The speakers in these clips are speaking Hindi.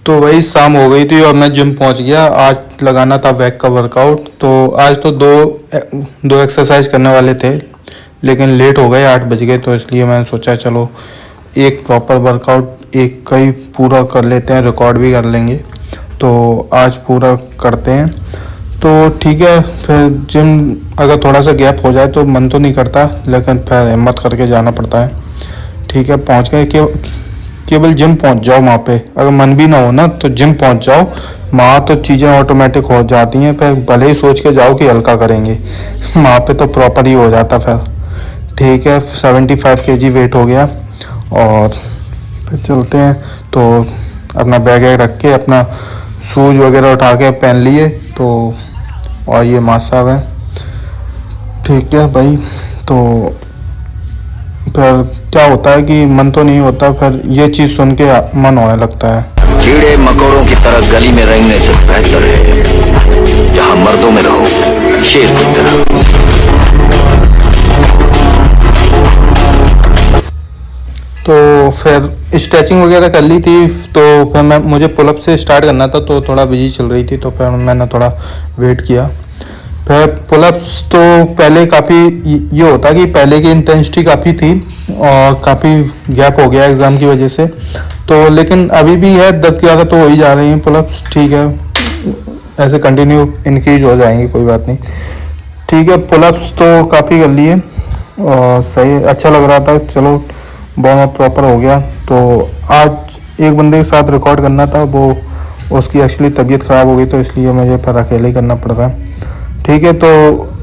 तो वही शाम हो गई थी और मैं जिम पहुंच गया। आज लगाना था बैक का वर्कआउट। तो आज तो दो एक्सरसाइज करने वाले थे, लेकिन लेट हो गए, 8 बज गए। तो इसलिए मैंने सोचा चलो एक प्रॉपर वर्कआउट एक का ही पूरा कर लेते हैं, रिकॉर्ड भी कर लेंगे। तो आज पूरा करते हैं। तो ठीक है, फिर जिम अगर थोड़ा सा गैप हो जाए तो मन तो नहीं करता, लेकिन फिर हिम्मत करके जाना पड़ता है। ठीक है, पहुंच गए। केवल जिम पहुंच जाओ, वहाँ पे अगर मन भी ना हो ना तो जिम पहुंच जाओ। वहाँ तो चीज़ें ऑटोमेटिक हो जाती हैं, फिर भले ही सोच के जाओ कि हल्का करेंगे वहाँ पे तो प्रॉपर ही हो जाता फिर। ठीक है, 75 kg वेट हो गया और फिर चलते हैं। तो अपना बैग रख के अपना शूज़ वगैरह उठा के पहन लिए। तो और ये माँ साहब हैं। ठीक है भाई, तो फिर क्या होता है कि मन तो नहीं होता, फिर ये चीज़ सुन के मन होने लगता है। कीड़े मकोड़ों की तरह गली में रेंगने से बेहतर है जहाँ मर्दों में रहो, शेर की तरह। तो फिर स्ट्रेचिंग वगैरह कर ली थी। तो फिर मुझे पुलअप से स्टार्ट करना था, तो थोड़ा बिजी चल रही थी, तो फिर मैंने थोड़ा वेट किया। फिर पुलअप्स तो पहले काफ़ी ये होता कि पहले की इंटेंसिटी काफ़ी थी और काफ़ी गैप हो गया एग्ज़ाम की वजह से। तो लेकिन अभी भी है, 10-11 तो हो ही जा रही हैं पुलअप्स। ठीक है, ऐसे कंटिन्यू इंक्रीज हो जाएंगे, कोई बात नहीं। ठीक है, पुलअप्स तो काफ़ी कर लिए और सही अच्छा लग रहा था। चलो वार्म अप प्रॉपर हो गया। तो आज एक बंदे के साथ रिकॉर्ड करना था, वो उसकी एक्चुअली तबीयत ख़राब हो गई, तो इसलिए मुझे फिर अकेले ही करना पड़ रहा है। ठीक है, तो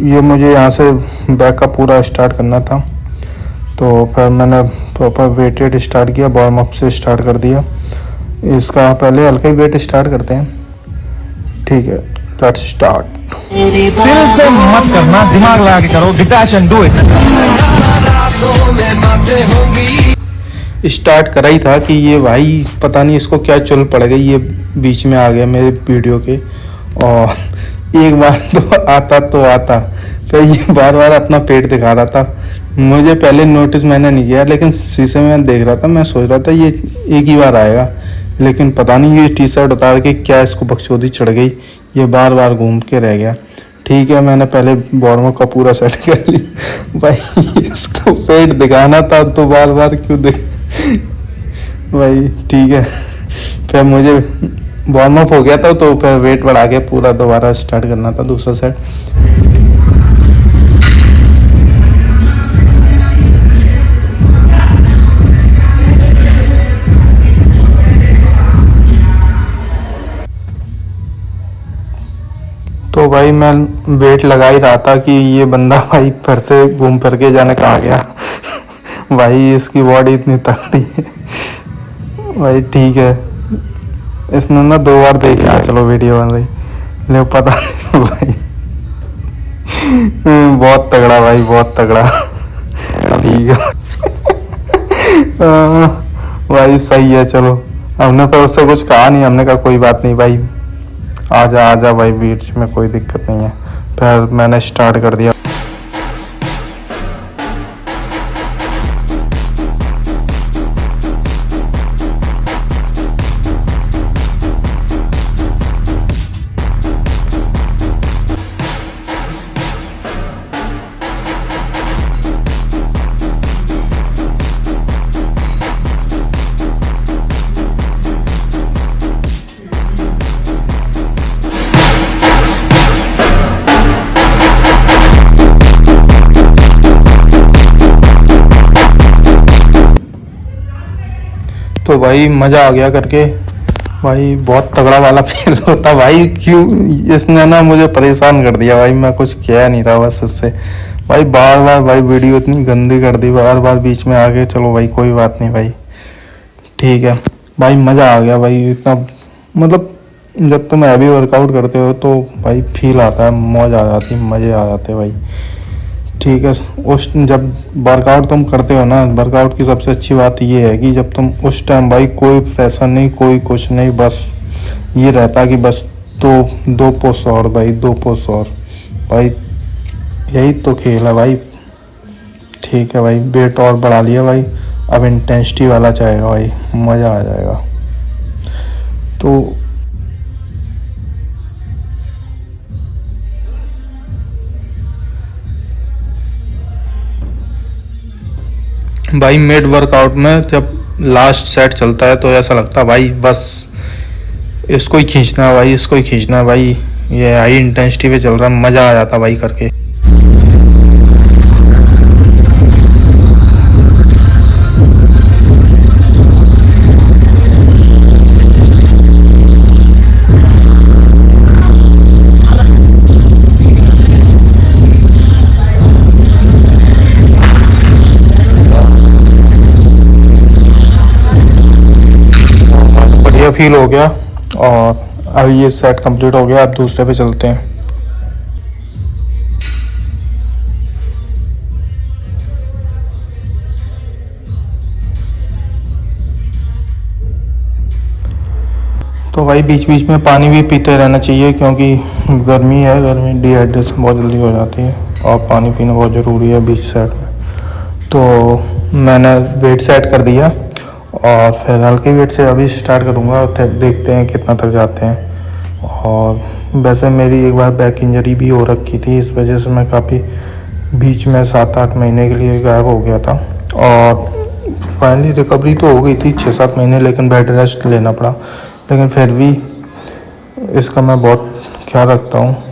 ये मुझे यहाँ से बैक का पूरा स्टार्ट करना था। तो फिर मैंने प्रॉपर वेटेड स्टार्ट किया, वार्म अप से स्टार्ट कर दिया। इसका पहले हल्का ही वेट स्टार्ट करते हैं। ठीक है, लेट्स स्टार्ट। दिल से मत करना, दिमाग लगा के करो, detach and do it. Start करा ही था कि ये भाई पता नहीं इसको क्या चल पड़ गई, ये बीच में आ गया मेरे वीडियो के। और एक बार तो आता फिर ये बार बार अपना पेट दिखा रहा था। मुझे पहले नोटिस मैंने नहीं किया, लेकिन शीशे में देख रहा था, मैं सोच रहा था ये एक ही बार आएगा, लेकिन पता नहीं ये टी शर्ट उतार के क्या इसको बकचोदी चढ़ गई, ये बार बार घूम के रह गया। ठीक है, मैंने पहले वार्म अप का पूरा सेट कर लिया। भाई इसको पेट दिखाना था तो बार बार क्यों दिख भाई। ठीक है, फिर मुझे वार्म अप हो गया था, तो फिर वेट बढ़ा के पूरा दोबारा स्टार्ट करना था दूसरा सेट। तो भाई मैं वेट लगा ही रहा था कि ये बंदा भाई फिर से घूम फिर के जाने कहाँ गया भाई इसकी बॉडी इतनी तगड़ी है भाई। ठीक है, इसने ना 2 बार देखा, चलो वीडियो बन रही, ले पता नहीं भाई बहुत तगड़ा भाई, बहुत तगड़ा। ठीक है भाई सही है। चलो हमने तो उससे कुछ कहा नहीं, हमने कहा कोई बात नहीं भाई, आजा आजा भाई, बीच में कोई दिक्कत नहीं है। फिर मैंने स्टार्ट कर दिया। तो भाई मज़ा आ गया करके भाई, बहुत तगड़ा वाला फील होता भाई। क्यों इसने ना मुझे परेशान कर दिया भाई, मैं कुछ कह नहीं रहा बस इससे भाई। बार बार भाई वीडियो इतनी गंदी कर दी, बार बार बीच में आ गए। चलो भाई कोई बात नहीं भाई। ठीक है भाई, मज़ा आ गया भाई इतना, मतलब जब तुम हैवी वर्कआउट करते हो तो भाई फील आता है, मौज आ जाती, मज़े आ जाते भाई। ठीक है, उस जब वर्कआउट तुम करते हो ना, वर्कआउट की सबसे अच्छी बात ये है कि जब तुम उस टाइम भाई कोई प्रेशर नहीं, कोई कुछ नहीं, बस ये रहता कि बस दो पुश और भाई, 2 पुश और भाई, यही तो खेल है भाई। ठीक है भाई, वेट और बढ़ा लिया भाई, अब इंटेंसिटी वाला चाहेगा भाई, मज़ा आ जाएगा। तो भाई मिड वर्कआउट में जब लास्ट सेट चलता है तो ऐसा लगता है भाई बस इसको ही खींचना है भाई, इसको ही खींचना है भाई। ये हाई इंटेंसिटी पे चल रहा है, मज़ा आ जाता भाई करके। बढ़िया फील हो गया और अभी ये सेट कंप्लीट हो गया। अब दूसरे पे चलते हैं। तो भाई बीच बीच में पानी भी पीते रहना चाहिए क्योंकि गर्मी है, गर्मी डिहाइड्रेशन बहुत जल्दी हो जाती है और पानी पीना बहुत ज़रूरी है बीच सेट में। तो मैंने वेट सेट कर दिया और फिर हल्के वेट से अभी स्टार्ट करूँगा और फिर देखते हैं कितना तक जाते हैं। और वैसे मेरी एक बार बैक इंजरी भी हो रखी थी, इस वजह से मैं काफ़ी बीच में 7-8 महीने के लिए गायब हो गया था और फाइनली रिकवरी तो हो गई थी 6-7 महीने, लेकिन बेड रेस्ट लेना पड़ा। लेकिन फिर भी इसका मैं बहुत ख्याल रखता हूँ।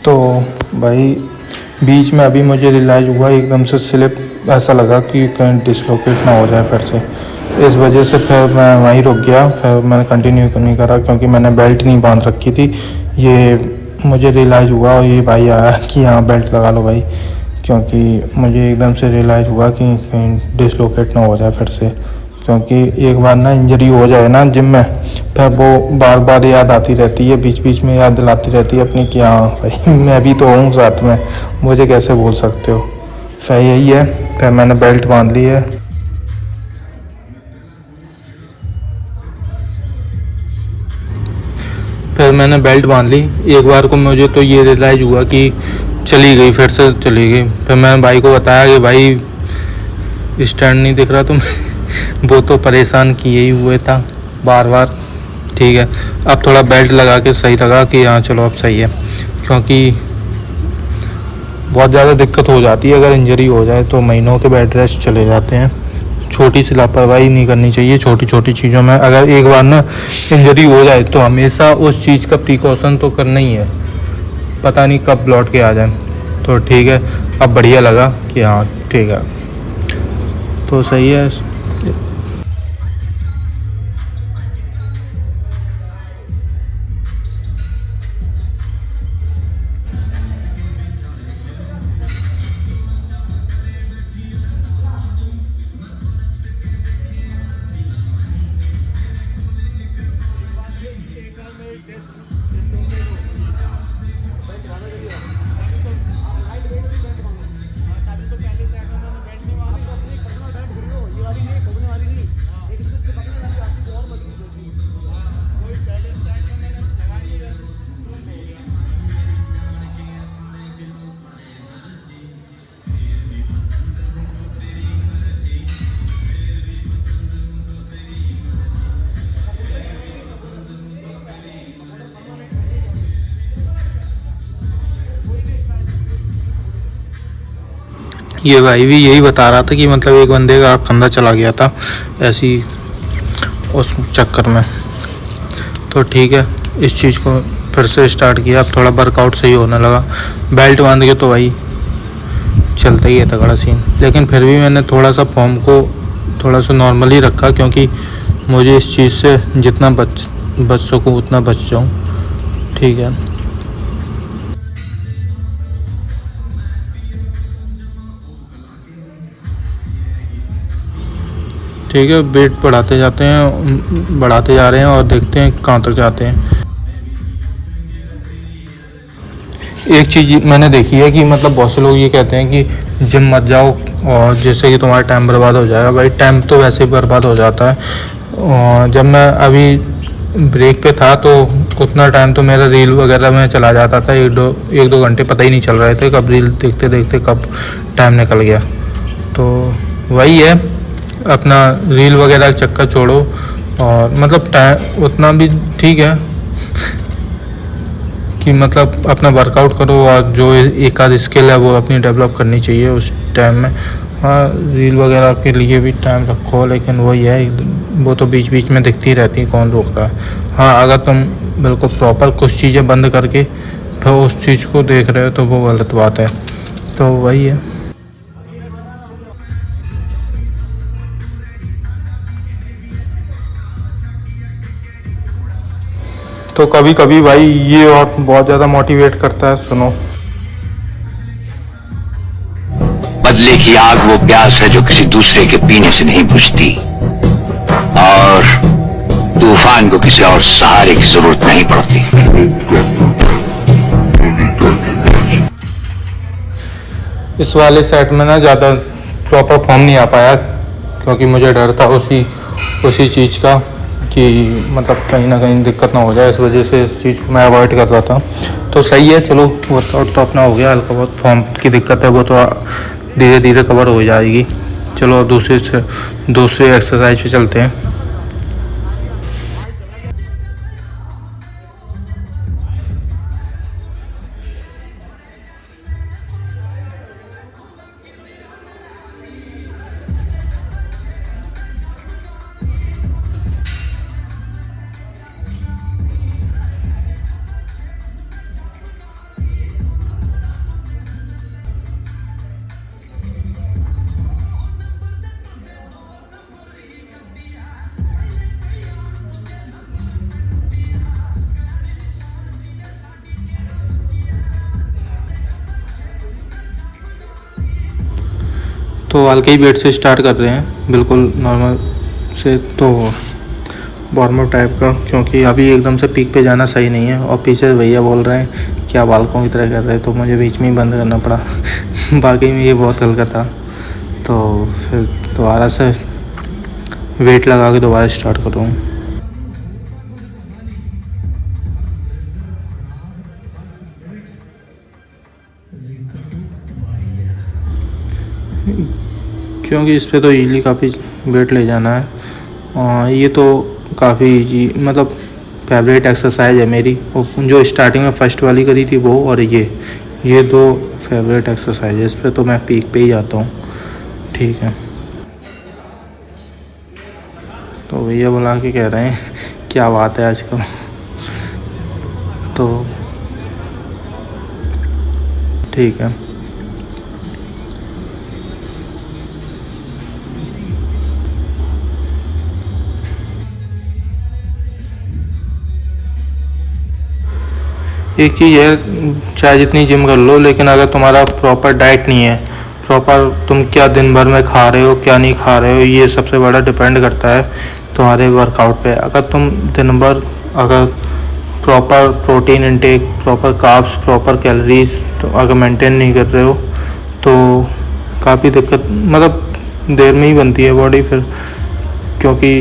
तो भाई बीच में अभी मुझे रियलाइज़ हुआ, एकदम से स्लिप ऐसा लगा कि कहीं डिसलोकेट ना हो जाए फिर से। इस वजह से फिर मैं वहीं रुक गया, फिर मैंने कंटिन्यू नहीं करा क्योंकि मैंने बेल्ट नहीं बांध रखी थी। ये मुझे रियलाइज़ हुआ और ये भाई आया कि हाँ बेल्ट लगा लो भाई, क्योंकि मुझे एकदम से रियलाइज़ हुआ कि कहीं डिसलोकेट ना हो जाए फिर से। क्योंकि एक बार ना इंजरी हो जाए ना जिम में, फिर वो बार बार याद आती रहती है, बीच बीच में याद दिलाती रहती है अपनी कि हाँ भाई मैं भी तो हूँ साथ में, मुझे कैसे बोल सकते हो। फिर यही है, फिर मैंने बेल्ट बांध ली है। फिर मैंने बेल्ट बांध ली। एक बार को मुझे तो ये रियलाइज़ हुआ कि चली गई, फिर से चली गई। फिर मैंने भाई को बताया कि भाई स्टैंड नहीं दिख रहा तुम्हें वो तो परेशान किए ही हुए था बार बार। ठीक है, अब थोड़ा बेल्ट लगा के सही लगा कि हाँ चलो अब सही है, क्योंकि बहुत ज़्यादा दिक्कत हो जाती है। अगर इंजरी हो जाए तो महीनों के बेड रेस्ट चले जाते हैं। छोटी सी लापरवाही नहीं करनी चाहिए छोटी छोटी चीज़ों में। अगर एक बार ना इंजरी हो जाए तो हमेशा उस चीज़ का प्रिकॉशन तो करना ही है, पता नहीं कब लौट के आ जाए। तो ठीक है, अब बढ़िया लगा कि हाँ ठीक है, तो सही है। ये भाई भी यही बता रहा था कि मतलब एक बंदे का कंधा चला गया था ऐसी उस चक्कर में। तो ठीक है, इस चीज़ को फिर से स्टार्ट किया। अब थोड़ा वर्कआउट सही होने लगा। बेल्ट बांध के तो भाई चलता ही है तगड़ा सीन, लेकिन फिर भी मैंने थोड़ा सा फॉर्म को थोड़ा सा नॉर्मल ही रखा, क्योंकि मुझे इस चीज़ से जितना बच सकूँ उतना बच जाऊँ। ठीक है, ठीक है, वेट बढ़ाते जाते हैं, बढ़ाते जा रहे हैं और देखते हैं कहाँ तक जाते हैं। एक चीज़ मैंने देखी है कि मतलब बहुत से लोग ये कहते हैं कि जिम मत जाओ और जिससे कि तुम्हारा टाइम बर्बाद हो जाएगा। भाई टाइम तो वैसे ही बर्बाद हो जाता है। और जब मैं अभी ब्रेक पे था तो उतना टाइम तो मेरा रील वगैरह में चला जाता था, एक दो घंटे पता ही नहीं चल रहे थे, कब रील देखते देखते कब टाइम निकल गया। तो वही है, अपना रील वगैरह का चक्कर छोड़ो, और मतलब टाइम उतना भी ठीक है कि मतलब अपना वर्कआउट करो, और जो एक आध स्किल है वो अपनी डेवलप करनी चाहिए उस टाइम में। हाँ, रील वगैरह के लिए भी टाइम रखो, लेकिन वही है, वो तो बीच बीच में दिखती रहती है, कौन रोकता है। हाँ, अगर तुम बिल्कुल प्रॉपर कुछ चीज़ें बंद करके फिर उस चीज़ को देख रहे हो तो वो गलत बात है। तो वही है। तो कभी कभी भाई ये और बहुत ज़्यादा मोटिवेट करता है, सुनो। बदले की आग वो प्यास है जो किसी दूसरे के पीने से नहीं बुझती, और तूफान को किसी और सहारे की जरूरत नहीं पड़ती। इस वाले सेट में ना ज़्यादा प्रॉपर फॉर्म नहीं आ पाया, क्योंकि मुझे डर था उसी चीज़ का कि मतलब कहीं ना कहीं दिक्कत ना हो जाए, इस वजह से इस चीज़ को मैं अवॉइड कर रहा था। तो सही है, चलो वर्कआउट तो अपना हो गया, हल्का बहुत फॉर्म की दिक्कत है वो तो धीरे धीरे कवर हो जाएगी। चलो दूसरे एक्सरसाइज पे चलते हैं। तो हल्के ही वेट से स्टार्ट कर रहे हैं, बिल्कुल नॉर्मल से, तो वार्म अप टाइप का, क्योंकि अभी एकदम से पीक पे जाना सही नहीं है। और पीछे भैया बोल रहे हैं क्या बालकों की तरह कर रहे हैं, तो मुझे बीच में ही बंद करना पड़ा। बाकी में ये बहुत हल्का था, तो फिर दोबारा से वेट लगा के दोबारा स्टार्ट करूँ। क्योंकि इस पे तो इजीली काफ़ी वेट ले जाना है। ये तो काफ़ी ईजी, मतलब फेवरेट एक्सरसाइज है मेरी। और जो स्टार्टिंग में फर्स्ट वाली करी थी वो, और ये दो फेवरेट एक्सरसाइज है। इस पे तो मैं पीक पे ही जाता हूँ। ठीक है, तो भैया बुला के कह रहे हैं क्या बात है आजकल। तो ठीक है, एक चीज़ है, चाहे जितनी जिम कर लो, लेकिन अगर तुम्हारा प्रॉपर डाइट नहीं है, प्रॉपर तुम क्या दिन भर में खा रहे हो क्या नहीं खा रहे हो, ये सबसे बड़ा डिपेंड करता है तुम्हारे वर्कआउट पे। अगर तुम दिन भर अगर proper protein intake, proper carbs, proper calories तो अगर मेंटेन नहीं कर रहे हो तो काफ़ी दिक्कत, मतलब देर में ही बनती है बॉडी फिर। क्योंकि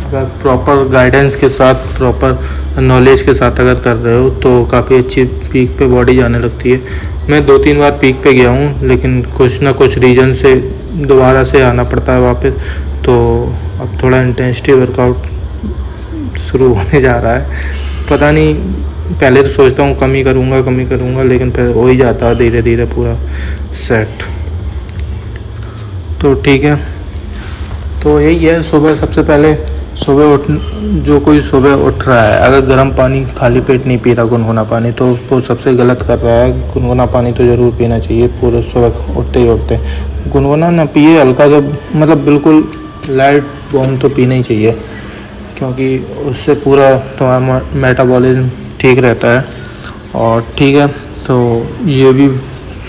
अगर प्रॉपर गाइडेंस के साथ, प्रॉपर नॉलेज के साथ अगर कर रहे हो तो काफ़ी अच्छी पीक पे बॉडी जाने लगती है। मैं 2-3 बार पीक पे गया हूँ, लेकिन कुछ ना कुछ रीज़न से दोबारा से आना पड़ता है वापस। तो अब थोड़ा इंटेंसिटी वर्कआउट शुरू होने जा रहा है। पता नहीं, पहले तो सोचता हूँ कम ही करूँगा, लेकिन फिर हो ही जाता है धीरे धीरे पूरा सेट। तो ठीक है, तो यही है। सुबह सबसे पहले जो कोई सुबह उठ रहा है, अगर गर्म पानी खाली पेट नहीं पी रहा, गुनगुना पानी, तो वो सबसे गलत कर रहा है। गुनगुना पानी तो ज़रूर पीना चाहिए पूरे सुबह उठते। गुनगुना ना पिए, हल्का सा, मतलब बिल्कुल लाइट वार्म तो पीना ही चाहिए, क्योंकि उससे पूरा तुम्हारा मेटाबॉलिज्म ठीक रहता है। और ठीक है, तो ये भी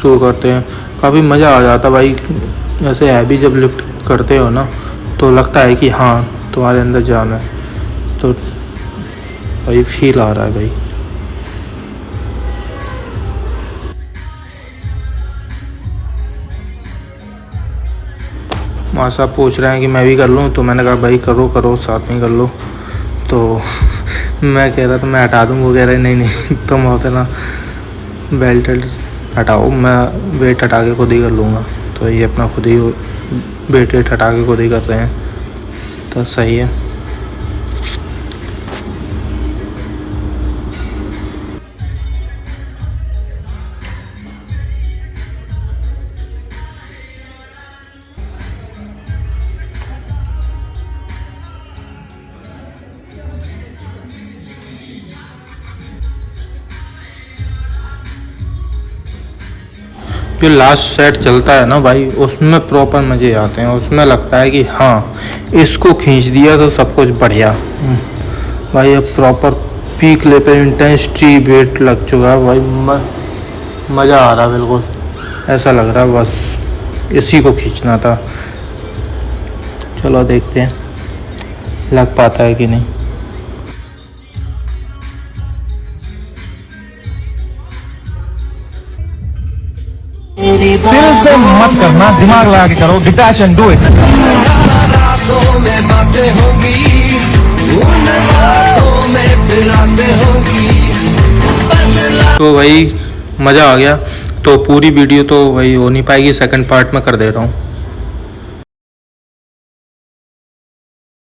शुरू करते हैं। काफ़ी मज़ा आ जाता भाई, ऐसे हैवी जब लिफ्ट करते हो ना तो लगता है कि हाँ तुम्हारे अंदर जान है। तो भाई फील आ रहा है भाई। माँ साहब पूछ रहे हैं कि मैं भी कर लूँ, तो मैंने कहा भाई करो साथ में कर लो। तो मैं कह रहा था मैं हटा दूँ, वो कह रहे नहीं तुम अपना बेल्ट हटाओ, मैं वेट हटा के खुद ही कर लूँगा। तो ये अपना खुद ही वेट हटा के खुद ही कर रहे हैं, तो सही है। जो लास्ट सेट चलता है ना भाई, उसमें प्रॉपर मज़े आते हैं। उसमें लगता है कि हाँ इसको खींच दिया तो सब कुछ बढ़िया। भाई अब प्रॉपर पीक लेवल पे इंटेंसिटी वेट लग चुका है भाई, मज़ा आ रहा है बिल्कुल। ऐसा लग रहा है बस इसी को खींचना था। चलो देखते हैं लग पाता है कि नहीं। दिल से मत करना, दिमाग लगा के करो, डिटैच एंड डू इट। तो भाई मज़ा आ गया। तो पूरी वीडियो तो भाई हो नहीं पाएगी, सेकंड पार्ट में कर दे रहा हूँ।